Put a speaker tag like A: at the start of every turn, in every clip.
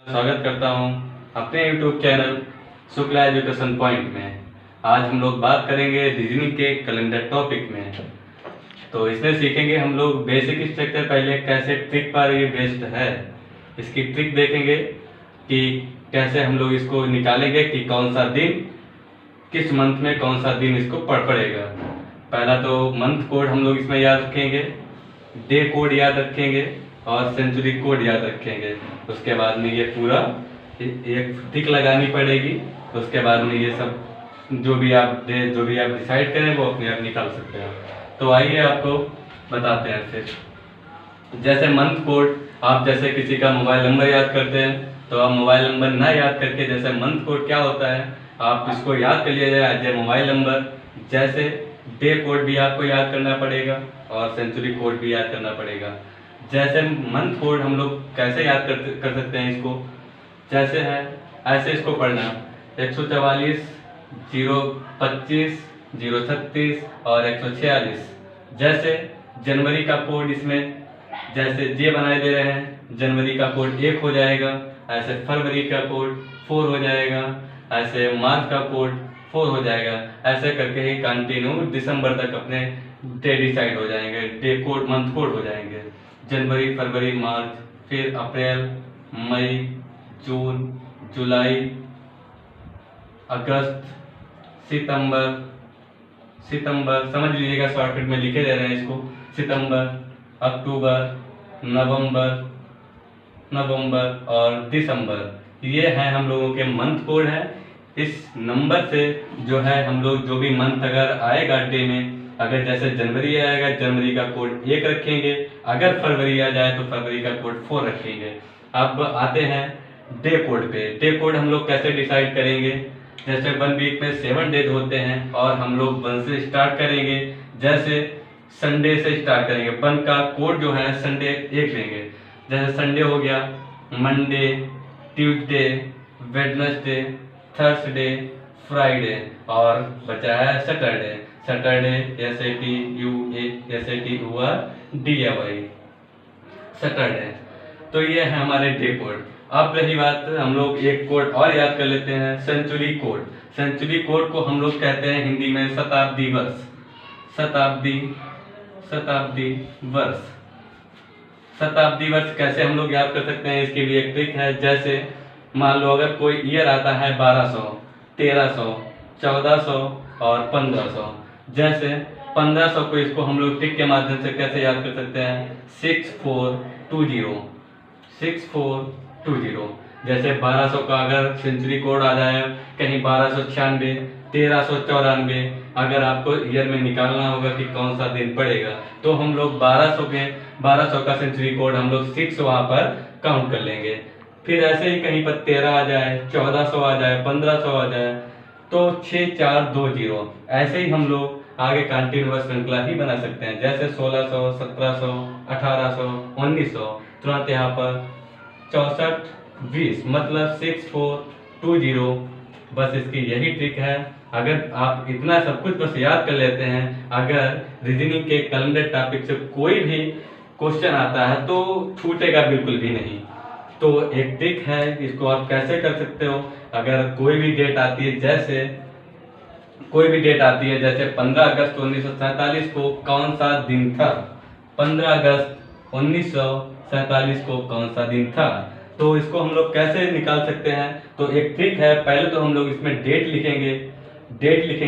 A: स्वागत करता हूं अपने YouTube channel Shukla education point में। आज हम लोग बात करेंगे रीजनिंग के कैलेंडर टॉपिक में। तो इसमें सीखेंगे हम लोग बेसिक स्ट्रक्चर, पहले कैसे ट्रिक पर ये बेस्ड है, इसकी ट्रिक देखेंगे कि कैसे हम लोग इसको निकालेंगे कि कौन सा दिन किस मंथ में कौन सा दिन इसको पड़ेगा। पहला तो मंथ कोड हम लोग इसमें याद रखेंगे, डे कोड याद रखेंगे और सेंचुरी कोड याद रखेंगे। उसके बाद में ये पूरा एक टिक लगानी पड़ेगी। उसके बाद में ये सब जो भी आप डिसाइड करें वो अपने आप निकाल सकते हैं। तो आइए आपको बताते हैं। फिर जैसे मंथ कोड, आप जैसे किसी का मोबाइल नंबर याद करते हैं तो आप मोबाइल नंबर ना याद करके जैसे मंथ कोड क्या होता है आप इसको याद कर लिया जाए एज ए मोबाइल नंबर। जैसे डे कोड भी आपको याद करना पड़ेगा और सेंचुरी कोड भी याद करना पड़ेगा। जैसे मंथ कोड हम लोग कैसे याद कर सकते हैं इसको, जैसे है ऐसे इसको पढ़ना 144, 025, 036 और 146। जैसे जनवरी का कोड इसमें जैसे जे बनाए दे रहे हैं, जनवरी का कोड 1 हो जाएगा, ऐसे फरवरी का कोड 4 हो जाएगा, ऐसे मार्च का कोड 4 हो जाएगा। ऐसे करके ही कंटिन्यू दिसंबर तक अपने डे डिसाइड हो जाएंगे, डे कोड मंथ कोड हो जाएंगे। जनवरी, फरवरी, मार्च, फिर अप्रैल, मई, जून, जुलाई, अगस्त, सितंबर समझ लीजिएगा, शॉर्टकट में लिखे दे रहे हैं इसको। सितंबर, अक्टूबर, नवंबर और दिसंबर, ये हैं हम लोगों के मंथ कोड है। इस नंबर से जो है हम लोग जो भी मंथ अगर आएगा डे में, अगर जैसे जनवरी आएगा जनवरी का कोड 1 रखेंगे, अगर फरवरी आ जाए तो फरवरी का कोड 4 रखेंगे। अब आते हैं डे कोड पे। डे कोड हम लोग कैसे डिसाइड करेंगे, जैसे 1 वीक में 7 डेज होते हैं और हम लोग 1 से स्टार्ट करेंगे। जैसे संडे से स्टार्ट करेंगे, 1 का कोड जो है संडे 1 लेंगे। जैसे संडे हो गया Monday, Tuesday, Wednesday, Thursday, Friday और बचा है सैटरडे। सैटरडे। तो ये है हमारे डे कोड। अब रही बात, हम लोग एक कोड और याद कर लेते हैं, सेंचुरी कोड। सेंचुरी कोड को हम लोग कहते हैं हिंदी में शताब्दी वर्ष। शताब्दी वर्ष कैसे हम लोग याद कर सकते हैं, इसके लिए एक ट्रिक है। जैसे मान लो अगर कोई ईयर आता है 1200, 1300, 1400 और 1500। जैसे 1500 को इसको हम लोग ट्रिक के माध्यम से कैसे याद कर सकते हैं, 6420। जैसे 1200 का अगर सेंचुरी कोड आ जाए कहीं 1296, 1394, अगर आपको ईयर में निकालना होगा कि कौन सा दिन पड़ेगा तो हम लोग 1200 का सेंचुरी कोड हम लोग 6 वहां पर काउंट कर लेंगे। फिर ऐसे ही कहीं पर 13 आ जाए, 1400 आ जाए, 1500 आ जाए तो 6420। ऐसे ही हम लोग आगे कंटिन्यूअस श्रृंखला ही बना सकते हैं। जैसे 1600, 1700, 1800, 1900, तुरंत यहाँ पर 6420 मतलब 6420। बस इसकी यही ट्रिक है। अगर आप इतना सब कुछ बस याद कर लेते हैं, अगर रीजनिंग के कैलेंडर टॉपिक से कोई भी क्वेश्चन आता है तो छूटेगा बिल्कुल भी नहीं। तो एक ट्रिक है, इसको आप कैसे कर सकते हो। अगर कोई भी डेट आती है, जैसे 15 अगस्त 1947 को कौन सा दिन था, 15 अगस्त 1947 को कौन सा दिन था, तो इसको हम लोग कैसे निकाल सकते हैं। तो एक ट्रिक है, पहले तो हम लोग इसमें डेट लिखेंगे।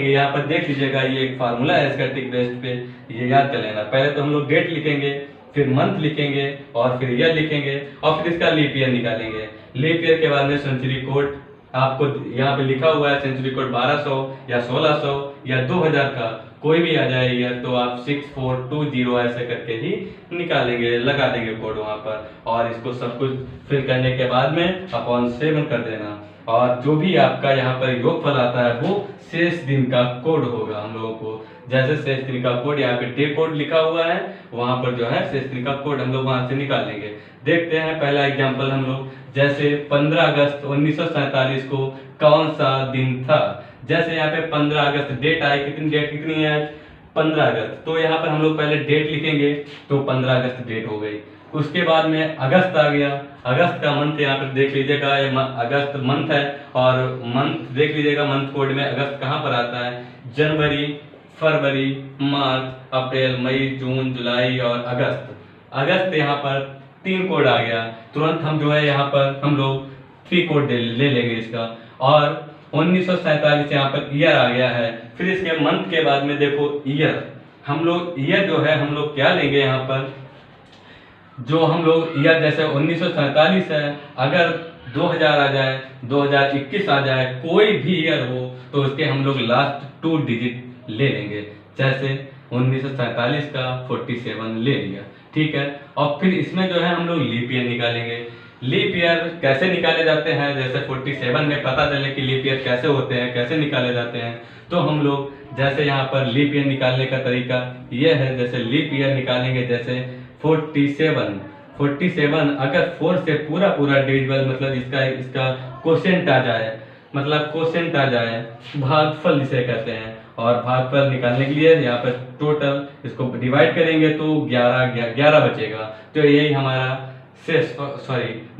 A: यहाँ पर देख लीजिएगा, ये एक फार्मूला है इसका ट्रिक बेस्ड पे, ये याद कर लेना। पहले तो हम लोग डेट लिखेंगे, फिर मंथ लिखेंगे और फिर ईयर लिखेंगे और फिर इसका लीप ईयर निकालेंगे। लीप ईयर के बाद में सेंचुरी कोड आपको यहाँ पे लिखा हुआ है, सेंचुरी कोड 1200 या 1600 या 2000 का कोई भी आ जाए ईयर, तो आप 6420 ऐसे करके ही निकालेंगे, लगा देंगे कोड वहां पर। और इसको सब कुछ फिल करने के बाद में अपॉन 7 कर देना और जो भी आपका यहाँ पर योगफल आता है वो शेष दिन का कोड होगा हम लोगों को। जैसे शेष दिन का कोड यहाँ पे डे कोड लिखा हुआ है, वहां पर जो है शेष दिन का कोड हम लोग वहां से निकालेंगे। देखते हैं पहला एग्जांपल हम लोग, जैसे 15 अगस्त 1947 को कौन सा दिन था। जैसे यहाँ पे 15 अगस्त डेट आई, कितनी है आज, 15 अगस्त। तो यहाँ पर हम लोग पहले डेट लिखेंगे, तो 15 अगस्त डेट हो गई। उसके बाद में अगस्त आ गया। अगस्त का मंथ यहाँ पर देख लीजिएगा, ये अगस्त मंथ है और मंथ देख लीजिएगा, मंथ कोड में अगस्त कहाँ पर आता है, जनवरी, फरवरी, मार्च, अप्रैल, मई, जून, जुलाई और अगस्त। अगस्त यहाँ पर 3 कोड आ गया। तुरंत हम जो है यहाँ पर हम लोग 3 कोड ले लेंगे इसका। और 1947 यहाँ पर ईयर आ गया है। फिर इसके मंथ के बाद में देखो ईयर, हम लोग ईयर जो है हम लोग क्या लेंगे यहाँ पर, जो हम लोग ईयर जैसे 1947 है, अगर 2000 आ जाए, 2021 आ जाए, कोई भी ईयर हो तो उसके हम लोग लास्ट 2 डिजिट ले लेंगे। जैसे 1947 का 47 ले लिया, ठीक है। और फिर इसमें जो है हम लोग लीप ईयर निकालेंगे। लीप ईयर कैसे निकाले जाते हैं, जैसे 47 में पता चले कि लीप ईयर कैसे होते हैं, कैसे निकाले जाते हैं, तो हम लोग जैसे यहाँ पर लीप ईयर निकालने का तरीका यह है। जैसे लीप ईयर निकालेंगे, जैसे 47 अगर 4 से पूरा डिविजिबल, मतलब इसका क्वोशिएंट आ जाए, मतलब क्वोशिएंट आ जाए, भागफल जिसे कहते हैं। और भागफल निकालने के लिए यहाँ पर टोटल इसको डिवाइड करेंगे तो 11 बचेगा। तो यही हमारा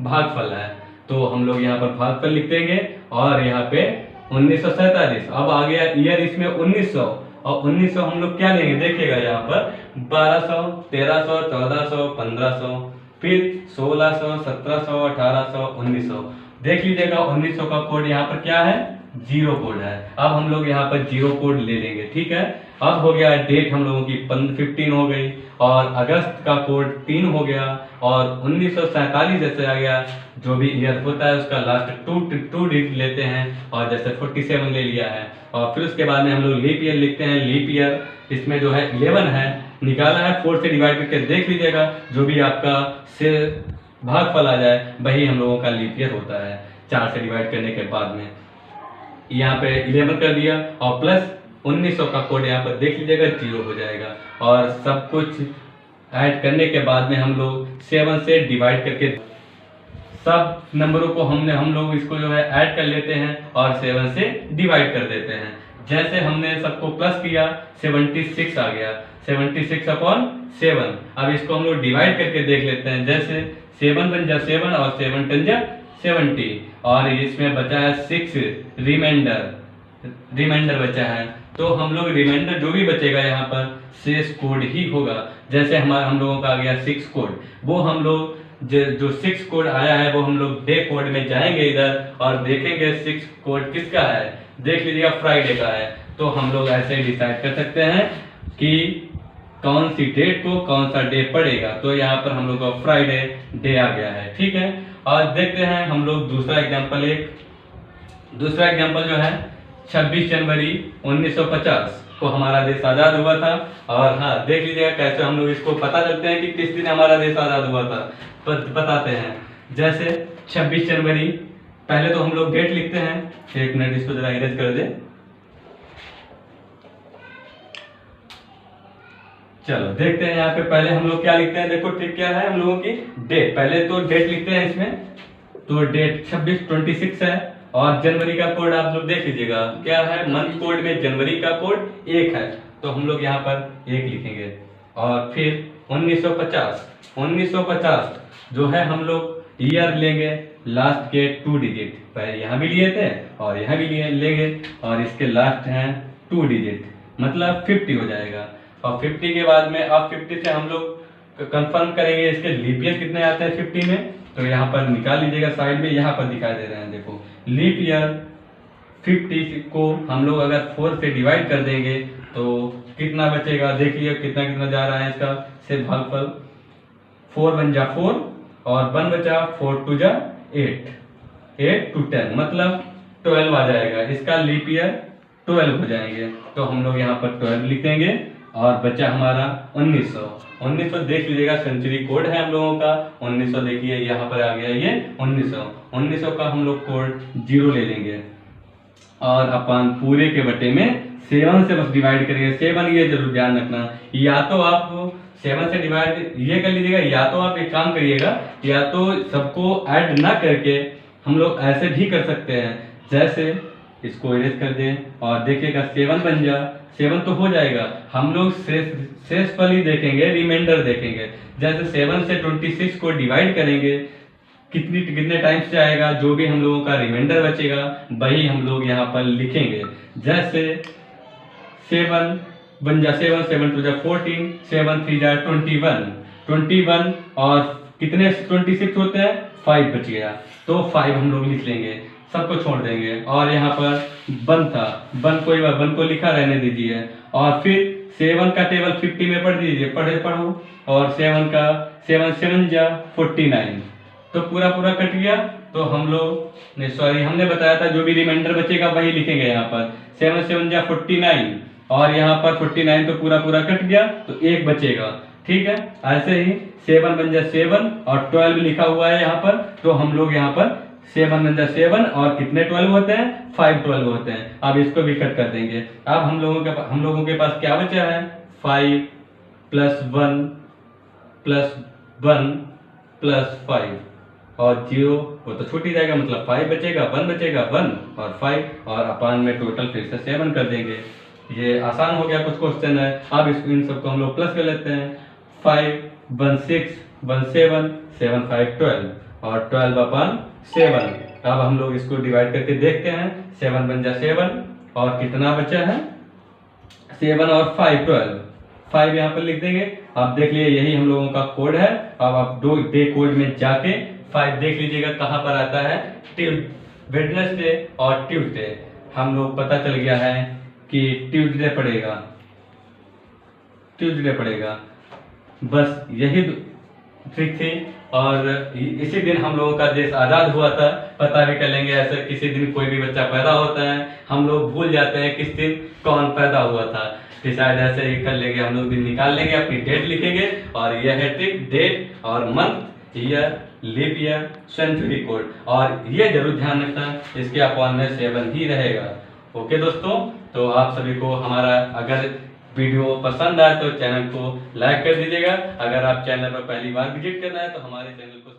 A: भागफल है। तो हम लोग यहाँ पर भागफल लिख देंगे और यहाँ पे 1947। अब आ गया ईयर इसमें 1900, और 1900 हम लोग क्या लेंगे देखिएगा यहाँ पर 1200, 1300, 1400, 1500, फिर 1600, 1700, 1800, 1900। देख लीजिएगा 1900 का कोड यहाँ पर क्या है, 0 कोड है। अब हम लोग यहाँ पर 0 कोड ले लेंगे, ठीक है। अब हो गया डेट हम लोगों की 15 हो गई, और अगस्त का कोड 3 हो गया, और 1947 जैसे आ गया, जो भी ईयर होता है उसका लास्ट 2 डिजिट लेते हैं, और जैसे 47 ले लिया है। और फिर उसके बाद में हम लोग लीप ईयर लिखते हैं। लीप ईयर इसमें जो है 11 है, निकाला है 4 से डिवाइड करके, देख लीजिएगा जो भी आपका से भागफल आ जाए वही हम लोगों का लीप ईयर होता है। 4 से डिवाइड करने के बाद में यहाँ पे 11 कर दिया, और प्लस 1900 का कोड यहाँ पर देख लीजिएगा 0 हो जाएगा। और सब कुछ ऐड करने के बाद में हम लोग 7 से डिवाइड करके सब नंबरों को हम लोग इसको जो है ऐड कर लेते हैं और 7 से डिवाइड कर देते हैं। जैसे हमने सबको प्लस किया 76 आ गया, 76/7। अब इसको हम लोग डिवाइड करके देख लेते हैं। जैसे 7 बन जा 7 और 7 10 जा 70, और इसमें बचा है 6 रिमाइंडर बचा है। तो हम लोग रिमाइंडर जो भी बचेगा यहाँ पर शेष कोड ही होगा। जैसे हम लोगों का आ गया 6 कोड, वो हम लोग जो 6 कोड आया है वो हम लोग डे कोड में जाएंगे इधर और देखेंगे 6 कोड किसका है। देख लीजिएगा फ्राइडे का है। तो हम लोग ऐसे डिसाइड कर सकते हैं कि कौन सी डेट को कौन सा डे पड़ेगा। तो यहाँ पर हम लोग का फ्राइडे डे आ गया है, ठीक है। और देखते हैं हम लोग दूसरा एग्जांपल जो है 26 जनवरी 1950 को हमारा देश आजाद हुआ था। और हाँ, देख लीजिएगा कैसे हम लोग इसको पता चलते हैं कि किस दिन हमारा देश आजाद हुआ था, बताते हैं। जैसे 26 जनवरी, पहले तो हम लोग डेट लिखते हैं। 1 मिनट, इसको जरा इरेज कर दे। चलो देखते हैं यहाँ पे पहले हम लोग क्या लिखते हैं। देखो ठीक क्या है हम लोगों की डेट, पहले तो डेट लिखते हैं इसमें। तो डेट 26 है, और जनवरी का कोड आप लोग देख लीजिएगा क्या है, मंथ कोड में जनवरी का कोड 1 है, तो हम लोग यहाँ पर 1 लिखेंगे। और फिर 1950 जो है हम लोग ईयर लेंगे, लास्ट के 2 डिजिट, पहले यहाँ भी लिए थे और यहाँ भी लेंगे, और इसके लास्ट हैं 2 डिजिट, मतलब 50 हो जाएगा। और 50 के बाद में अब 50 से हम लोग कंफर्म करेंगे इसके लीप ईयर कितने आते हैं 50 में। तो यहाँ पर निकाल लीजिएगा, साइड में यहाँ पर दिखाई दे रहे हैं, देखो लीप ईयर 50 को हम लोग अगर 4 से डिवाइड कर देंगे तो कितना बचेगा, देखिए कितना जा रहा है इसका से भागफल। 4 बन जा 4 और 1 बचा, 4 2 जा 8, 8 to 10 मतलब 12 आ जाएगा। इसका लीप ईयर 12 हो जाएंगे। तो हम लोग यहाँ पर 12 लिखेंगे, और बचा हमारा 1900 देख लीजिएगा, सेंचुरी कोड है हम लोगों का 1900। देखिए यहाँ पर आ गया ये 1900 का हम लोग कोड 0 ले लेंगे, और अपन पूरे के बटे में 7 से बस डिवाइड करेंगे। 7 ये जरूर ध्यान रखना, या तो आप 7 से डिवाइड ये कर लीजिएगा, या तो आप एक काम करिएगा, या तो सबको ऐड ना करके हम लोग ऐसे भी कर सकते हैं। जैसे इसको इरेज कर दें और देखिएगा 7 बन जा, 7 तो हो जाएगा। हम लोग शेषफल ही देखेंगे, रिमाइंडर देखेंगे। जैसे 7 से 26 को डिवाइड करेंगे, कितने टाइम्स से आएगा, जो भी हम लोगों का रिमाइंडर बचेगा वही हम लोग यहाँ पर लिखेंगे। जैसे 7 बन जा, 7 7 2 जा 14, 7 3 जा 21 और कितने 26 होते हैं, 5 बच गया, तो 5 हम लोग लिख लेंगे, सबको छोड़ देंगे। और यहाँ पर 1 था, 1 को लिखा रहने दीजिए। और फिर 7 का टेबल 50 में पढ़ दीजिए, पढ़ो। और 7 का 7 7 जा 49, तो पूरा कट गया। तो हम लोग हमने बताया था जो भी रिमाइंडर बचेगा वही लिखेंगे यहाँ पर। 7 7 जा 49 और यहाँ पर 49 तो पूरा कट गया, तो 1 बचेगा। ठीक है, ऐसे ही 7 बन जा 7 और 12 लिखा हुआ है यहाँ पर, तो हम लोग यहाँ पर 7 बन जा 7 और कितने 12 होते हैं, 5 12 होते हैं। अब इसको भी कट कर देंगे। अब हम लोगों के पास क्या बचा है, 5 + 1 + 1 + 5 और 0 वो तो छूट ही जाएगा, मतलब 5 बचेगा, 1 बचेगा, 1 और 5 और अपान में टोटल फिर से 7 कर देंगे। ये आसान हो गया, कुछ क्वेश्चन है। अब इन सबको हम लोग प्लस कर लेते हैं। 5 1 6 1 7 7 5 12 और 12/7। अब हम लोग इसको डिवाइड करके देखते हैं। 7 बन जा 7 और कितना बचा है, 7 और 5 12, 5 यहाँ पर लिख देंगे। आप देख लीजिए यही हम लोगों का कोड है। अब आप डे कोड में जाके 5 देख लीजिएगा कहाँ पर आता है, वेडनेसडे और ट्यूसडे। हम लोग पता चल गया है कि ट्यूसडे पड़ेगा। बस यही ट्रिक थी। और इसी दिन हम लोगों का देश आज़ाद हुआ था, पता भी कर लेंगे। ऐसे किसी दिन कोई भी बच्चा पैदा होता है, हम लोग भूल जाते हैं किस दिन कौन पैदा हुआ था, तो शायद ऐसे ही कर लेंगे, हम लोग दिन निकाल लेंगे, अपनी डेट लिखेंगे और यह है ट्रिक। डेट और month, year, leap year, century code, और ये जरूर ध्यान रखना इसके अपॉन में 7 ही रहेगा। ओके दोस्तों, तो आप सभी को हमारा अगर वीडियो पसंद आए तो चैनल को लाइक कर दीजिएगा। अगर आप चैनल पर पहली बार विजिट करना है तो हमारे चैनल को